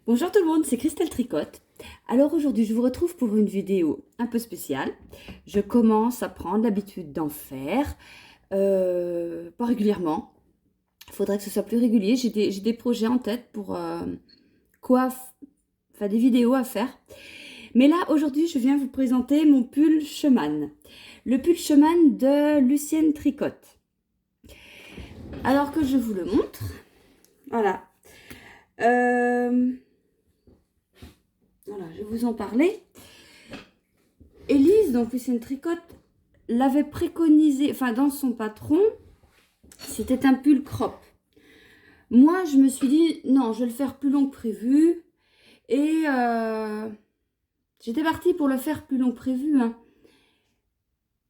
Bonjour tout le monde, c'est Christelle Tricotte. Alors aujourd'hui, je vous retrouve pour une vidéo un peu spéciale. Je commence à prendre l'habitude d'en faire, pas régulièrement. Il faudrait que ce soit plus régulier. J'ai des projets en tête pour enfin des vidéos à faire. Mais là, aujourd'hui, je viens vous présenter mon pull Schumann. Le pull Schumann de Lucienne Tricotte. Alors que je vous le montre. Voilà. Voilà, je vais vous en parler. Élise, donc Lucienne Tricotte, l'avait préconisé, enfin dans son patron, c'était un pull crop. Moi, je me suis dit, non, je vais le faire plus long que prévu. Et j'étais partie pour le faire plus long que prévu, hein.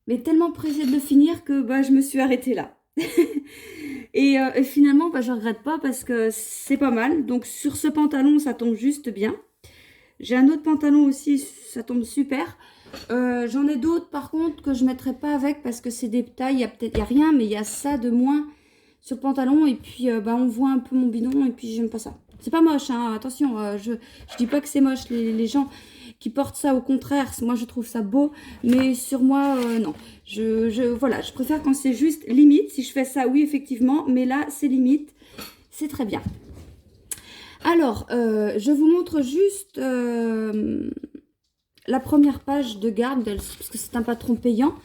Mais tellement pressée de le finir que je me suis arrêtée là. Et finalement, je regrette pas parce que c'est pas mal. Donc sur ce pantalon, ça tombe juste bien. J'ai un autre pantalon aussi, ça tombe super. J'en ai d'autres par contre que je ne mettrai pas avec parce que c'est des tailles, il y a rien, mais il y a ça de moins sur le pantalon. Et puis on voit un peu mon bidon et puis j'aime pas ça. C'est pas moche, hein, attention, je dis pas que c'est moche, les gens qui portent ça, au contraire, moi je trouve ça beau, mais sur moi, non. Voilà, je préfère quand c'est juste limite. Si je fais ça, oui, effectivement, mais là, c'est limite, c'est très bien. Alors, je vous montre juste la première page de garde, parce que c'est un patron payant,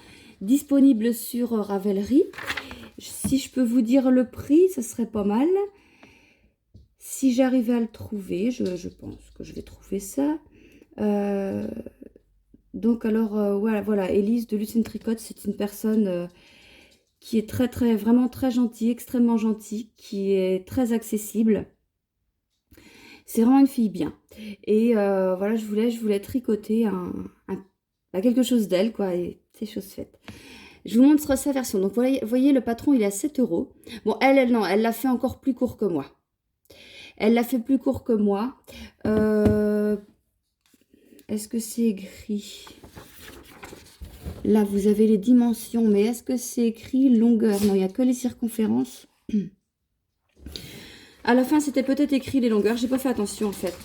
disponible sur Ravelry. Si je peux vous dire le prix, ce serait pas mal. Si j'arrivais à le trouver, je pense que je vais trouver ça. Donc alors, voilà, Élise de Lucienne Tricotte, c'est une personne qui est vraiment très gentille, extrêmement gentille, qui est très accessible. C'est vraiment une fille bien. Et voilà, je voulais tricoter quelque chose d'elle, quoi, et c'est chose faite. Je vous montre sa version. Donc, vous voyez, le patron, il est à 7 €. Bon, non, elle l'a fait encore plus court que moi. Elle l'a fait plus court que moi. Est-ce que c'est écrit? Là, vous avez les dimensions, mais est-ce que c'est écrit longueur? Non, il n'y a que les circonférences. À la fin, c'était peut-être écrit les longueurs. J'ai pas fait attention, en fait.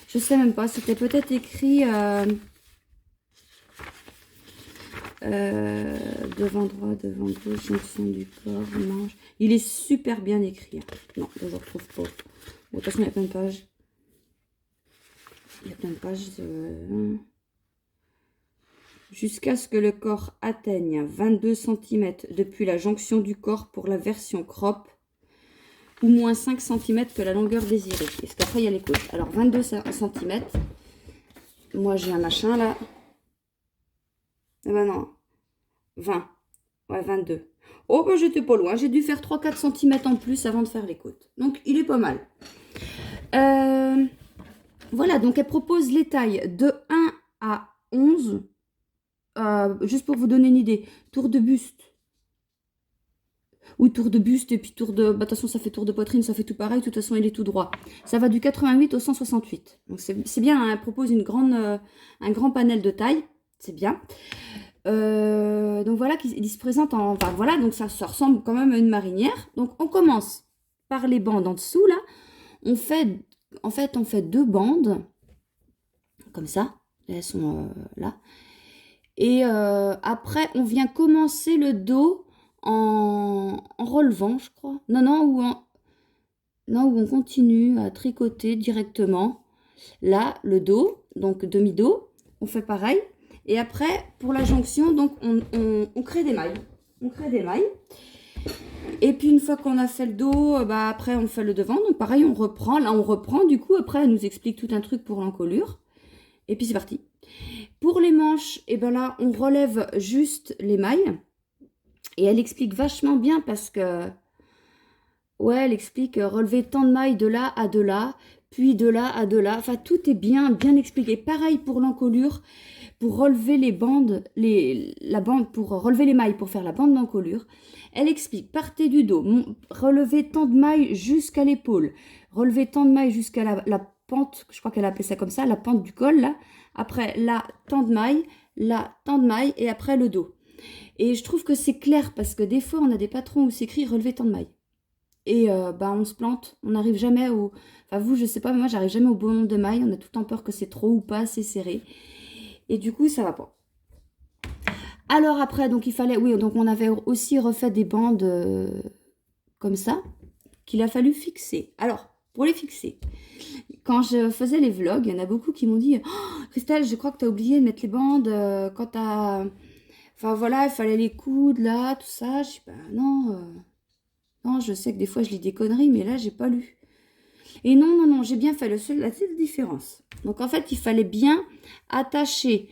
Je sais même pas. C'était peut-être écrit devant droit, devant gauche, jonction du corps, manche. Il est super bien écrit. Non, je ne retrouve pas. Bon, de toute façon, il y a plein de pages. Il y a plein de pages. Jusqu'à ce que le corps atteigne 22 cm depuis la jonction du corps pour la version crop, ou moins 5 cm que la longueur désirée. Parce qu'après, il y a les côtes. Alors, 22 cm. Moi, j'ai un machin là. Eh ben non. 20. Ouais, 22. Oh, j'étais pas loin. J'ai dû faire 3-4 cm en plus avant de faire les côtes. Donc, il est pas mal. Voilà, donc elle propose les tailles de 1 à 11. Juste pour vous donner une idée. Tour de buste. Oui, tour de buste et puis tour de... de toute façon, ça fait tour de poitrine, ça fait tout pareil. De toute façon, il est tout droit. Ça va du 88 au 168. Donc, c'est bien, hein, elle propose un grand panel de taille. C'est bien. Donc, voilà, qui se présente en... Enfin, voilà, donc ça ressemble quand même à une marinière. Donc, on commence par les bandes en dessous, là. En fait, on fait 2 bandes. Comme ça. Elles sont là. Et après, on vient commencer le dos en relevant, je crois. Non, où on continue à tricoter directement. Là, le dos, donc demi-dos, on fait pareil. Et après, pour la jonction, donc on crée des mailles. On crée des mailles. Et puis, une fois qu'on a fait le dos, après, on fait le devant. Donc, pareil, on reprend. Là, on reprend. Du coup, après, elle nous explique tout un truc pour l'encolure. Et puis, c'est parti. Pour les manches, et là, on relève juste les mailles. Et elle explique vachement bien parce que... Ouais, elle explique relever tant de mailles de là à de là, puis de là à de là. Enfin, tout est bien expliqué. Pareil pour l'encolure, pour relever les bandes, pour relever les mailles, pour faire la bande d'encolure. Elle explique, partez du dos, relevez tant de mailles jusqu'à l'épaule, relevez tant de mailles jusqu'à la pente, je crois qu'elle appelait ça comme ça, la pente du col, là. Après, là, tant de mailles, là, tant de mailles, et après le dos. Et je trouve que c'est clair, parce que des fois, on a des patrons où c'est écrit relever tant de mailles. Et bah, on se plante. On n'arrive jamais au... Enfin, vous, je sais pas, mais moi, j'arrive jamais au bon nombre de mailles. On a tout le temps peur que c'est trop ou pas assez serré. Et du coup, ça va pas. Alors après, donc il fallait... Oui, donc on avait aussi refait des bandes comme ça, qu'il a fallu fixer. Alors, pour les fixer, quand je faisais les vlogs, il y en a beaucoup qui m'ont dit oh, Christelle, je crois que tu as oublié de mettre les bandes quand tu as... Enfin voilà, il fallait les coudre là, tout ça. Je dis bah non, non, je sais que des fois je lis des conneries, mais là j'ai pas lu. Et non, non, non, j'ai bien fait la seule différence. Donc en fait, il fallait bien attacher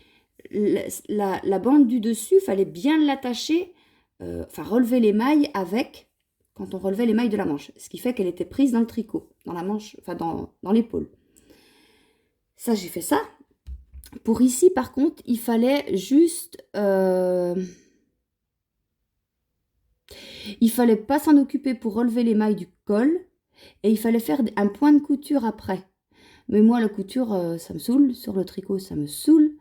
la bande du dessus, il fallait bien l'attacher, enfin relever les mailles avec, quand on relevait les mailles de la manche. Ce qui fait qu'elle était prise dans le tricot, dans la manche, enfin dans l'épaule. Ça, j'ai fait ça. Pour ici, par contre, il fallait juste... il fallait pas s'en occuper pour relever les mailles du col. Et il fallait faire un point de couture après. Mais moi, la couture, ça me saoule. Sur le tricot, ça me saoule.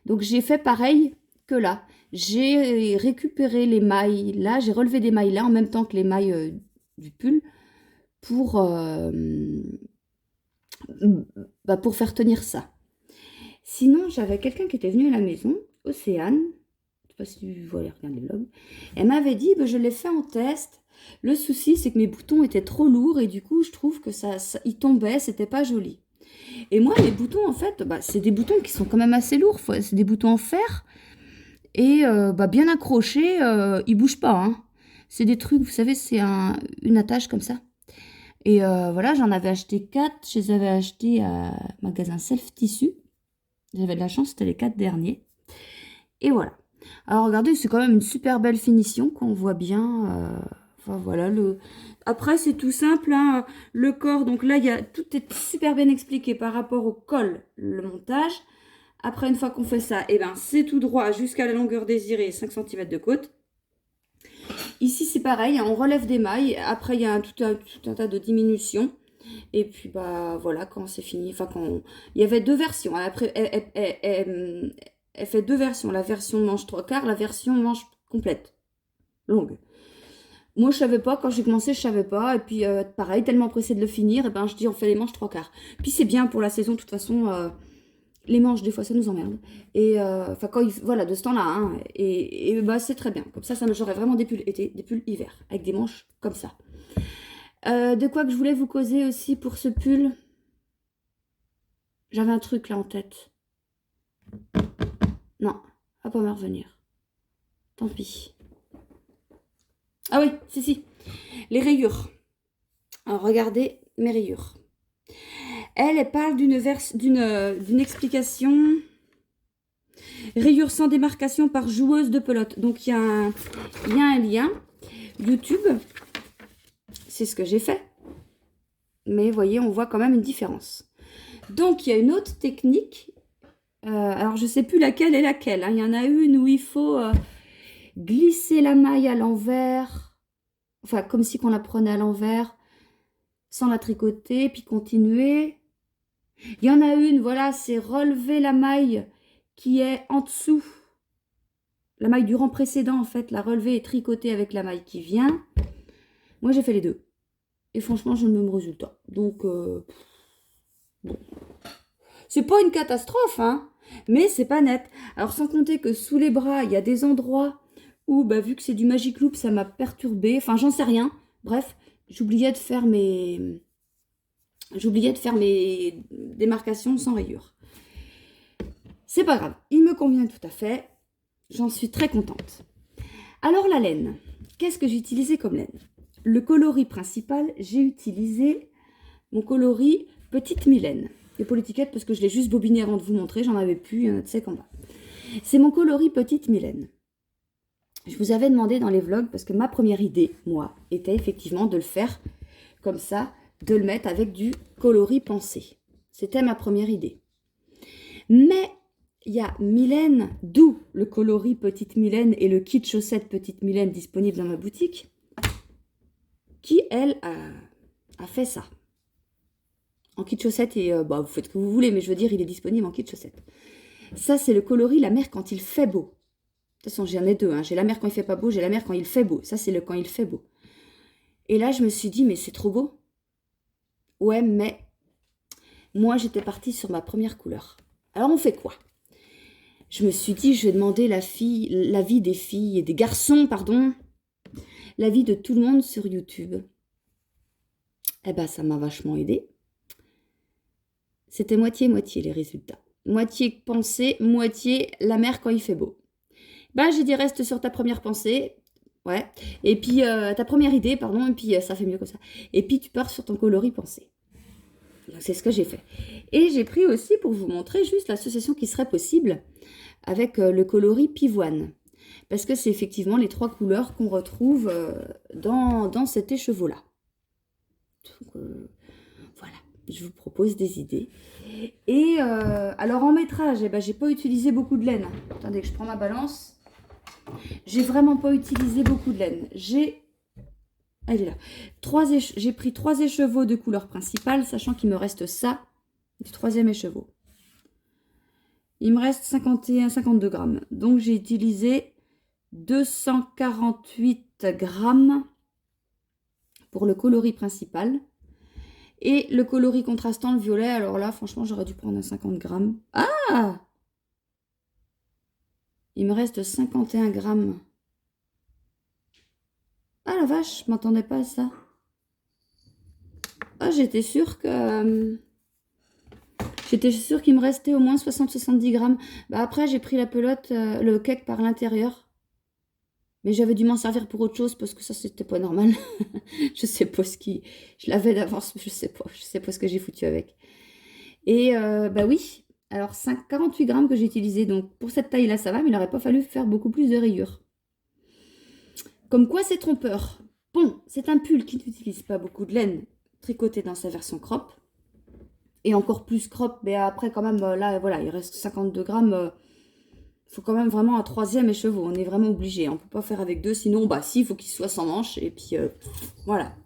Donc, j'ai fait pareil que là. J'ai récupéré les mailles là. J'ai relevé des mailles là en même temps que les mailles du pull pour faire tenir ça. Sinon, j'avais quelqu'un qui était venu à la maison, Océane. Je ne sais pas si tu vois, regarder les vlogs. Elle m'avait dit, je l'ai fait en test. Le souci, c'est que mes boutons étaient trop lourds et du coup, je trouve que ils tombaient, c'était pas joli. Et moi, mes boutons, en fait, c'est des boutons qui sont quand même assez lourds. C'est des boutons en fer et bien accrochés, ils bougent pas. Hein. C'est des trucs, vous savez, c'est une attache comme ça. Et voilà, j'en avais acheté 4. Je les avais achetés à magasin Self Tissu. J'avais de la chance, c'était les 4 derniers. Et voilà. Alors regardez, c'est quand même une super belle finition qu'on voit bien. Enfin voilà, après c'est tout simple. Hein, le corps, donc là, tout est super bien expliqué par rapport au col, le montage. Après, une fois qu'on fait ça, eh ben, c'est tout droit jusqu'à la longueur désirée, 5 cm de côte. Ici, c'est pareil, hein, on relève des mailles. Après, il y a tout un tas de diminutions. Et puis, bah voilà, quand c'est fini, enfin, il y avait 2 versions. Après, elle fait 2 versions. La version manche 3/4, la version manche complète, longue. Moi, je savais pas. Quand j'ai commencé, je savais pas. Et puis, pareil, tellement pressée de le finir, et ben, je dis, on fait les manches 3/4. Puis, c'est bien pour la saison, de toute façon. Les manches, des fois, ça nous emmerde. Et, enfin, voilà, de ce temps-là. Hein, et bah, c'est très bien. Comme ça j'aurais vraiment des pulls été, des pulls hiver, avec des manches comme ça. De quoi que je voulais vous causer aussi pour ce pull. J'avais un truc là en tête. Non, va pas me revenir. Tant pis. Ah oui, si. Les rayures. Alors, regardez mes rayures. Elle parle d'une explication. Rayures sans démarcation par joueuse de pelote. Donc, il y a un lien. YouTube. C'est ce que j'ai fait. Mais vous voyez, on voit quand même une différence. Donc, il y a une autre technique. Alors, je ne sais plus laquelle est laquelle. Hein. Il y en a une où il faut glisser la maille à l'envers. Enfin, comme si on la prenait à l'envers. Sans la tricoter, puis continuer. Il y en a une, voilà, c'est relever la maille qui est en dessous. La maille du rang précédent, en fait, la relever et tricoter avec la maille qui vient. Moi, j'ai fait les deux. Et franchement, j'ai le même résultat. Donc, bon. C'est pas une catastrophe, hein, mais c'est pas net. Alors, sans compter que sous les bras, il y a des endroits où, vu que c'est du Magic Loop, ça m'a perturbé. Enfin, j'en sais rien. Bref, j'oubliais de faire mes démarcations sans rayures. C'est pas grave, il me convient tout à fait. J'en suis très contente. Alors la laine, qu'est-ce que j'ai utilisé comme laine? Le coloris principal, j'ai utilisé mon coloris Petite Mylène. Il n'y a pas l'étiquette parce que je l'ai juste bobiné avant de vous montrer, j'en avais plus, il y en a de sec en bas. C'est mon coloris Petite Mylène. Je vous avais demandé dans les vlogs, parce que ma première idée, moi, était effectivement de le faire comme ça, de le mettre avec du coloris pensé. C'était ma première idée. Mais il y a Mylène, d'où le coloris Petite Mylène et le kit chaussette Petite Mylène disponible dans ma boutique, qui, elle, a fait ça. En kit chaussette, et vous faites ce que vous voulez, mais je veux dire, il est disponible en kit chaussette. Ça, c'est le coloris La Mer quand il fait beau. De toute façon, j'en ai deux. Hein. J'ai La Mer quand il fait pas beau, j'ai La Mer quand il fait beau. Ça, c'est le quand il fait beau. Et là, je me suis dit, mais c'est trop beau. Ouais, mais moi, j'étais partie sur ma première couleur. Alors, on fait quoi? Je me suis dit, je vais demander l'avis des filles et des garçons, pardon, l'avis de tout le monde sur YouTube. Eh ben, ça m'a vachement aidé. C'était moitié-moitié les résultats. Moitié pensée, moitié la mer quand il fait beau. Ben, j'ai dit, reste sur ta première pensée. Ouais. Et puis, ta première idée, pardon, et puis ça fait mieux comme ça. Et puis, tu pars sur ton coloris pensée. Donc, c'est ce que j'ai fait. Et j'ai pris aussi, pour vous montrer juste l'association qui serait possible avec le coloris pivoine. Parce que c'est effectivement les 3 couleurs qu'on retrouve dans cet écheveau-là. Donc, voilà, je vous propose des idées. Et alors en métrage, eh ben, j'ai pas utilisé beaucoup de laine. Attendez que je prends ma balance. J'ai vraiment pas utilisé beaucoup de laine. Elle est là. J'ai pris 3 écheveaux de couleur principale, sachant qu'il me reste ça du 3e écheveau. Il me reste 51-52 grammes. Donc j'ai utilisé 248 grammes pour le coloris principal. Et le coloris contrastant, le violet, alors là, franchement, j'aurais dû prendre un 50 grammes. Ah! Il me reste 51 grammes. Ah la vache, je m'attendais pas à ça. Ah, j'étais sûre que... J'étais sûre qu'il me restait au moins 60-70 grammes. Bah après, j'ai pris la pelote, le cake par l'intérieur. Mais j'avais dû m'en servir pour autre chose parce que ça, c'était pas normal. Je sais pas ce qui... Je l'avais d'avance, je sais pas ce que j'ai foutu avec. Et bah oui, alors 48 grammes que j'ai utilisé. Donc pour cette taille-là, ça va, mais il n'aurait pas fallu faire beaucoup plus de rayures. Comme quoi, c'est trompeur. Bon, c'est un pull qui n'utilise pas beaucoup de laine, tricoté dans sa version crop. Et encore plus crop, mais après quand même, là, voilà, il reste 52 grammes. Il faut quand même vraiment un 3e écheveau. On est vraiment obligé. On ne peut pas faire avec 2, sinon, bah si, il faut qu'il soit sans manches. Et puis, voilà.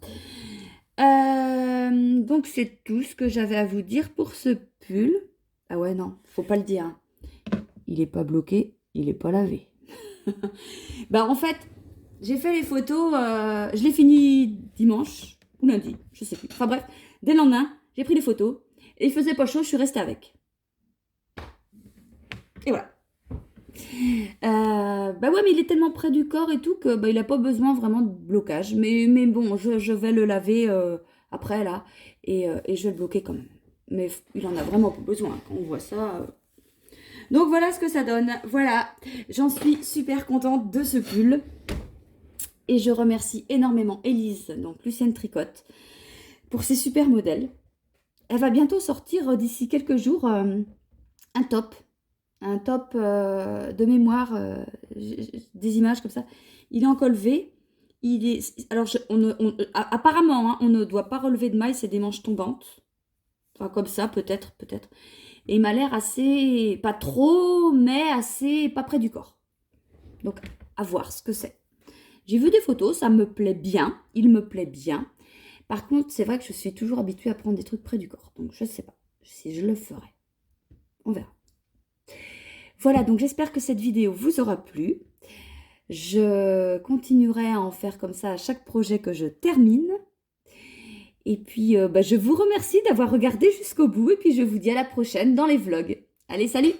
Donc, c'est tout ce que j'avais à vous dire pour ce pull. Ah ouais, non, faut pas le dire. Hein. Il n'est pas bloqué, il n'est pas lavé. Bah, en fait, j'ai fait les photos, je l'ai fini dimanche ou lundi, je sais plus. Enfin bref, dès le lendemain, j'ai pris les photos et il faisait pas chaud, je suis restée avec. Et voilà. Bah ouais, mais il est tellement près du corps et tout que bah, il n'a pas besoin vraiment de blocage. Mais bon, je vais le laver après là et je vais le bloquer quand même. Mais il en a vraiment pas besoin quand on voit ça. Donc voilà ce que ça donne. Voilà, j'en suis super contente de ce pull. Et je remercie énormément Élise, donc Lucienne Tricotte, pour ses super modèles. Elle va bientôt sortir d'ici quelques jours un top. Un top de mémoire, des images comme ça. Il est en col V. Il est, alors, apparemment, hein, on ne doit pas relever de mailles, c'est des manches tombantes. Enfin, comme ça, peut-être. Et il m'a l'air assez, pas trop, mais assez, pas près du corps. Donc, à voir ce que c'est. J'ai vu des photos, ça me plaît bien. Il me plaît bien. Par contre, c'est vrai que je suis toujours habituée à prendre des trucs près du corps. Donc, je ne sais pas si je le ferai. On verra. Voilà, donc j'espère que cette vidéo vous aura plu. Je continuerai à en faire comme ça à chaque projet que je termine. Et puis, je vous remercie d'avoir regardé jusqu'au bout. Et puis, je vous dis à la prochaine dans les vlogs. Allez, salut!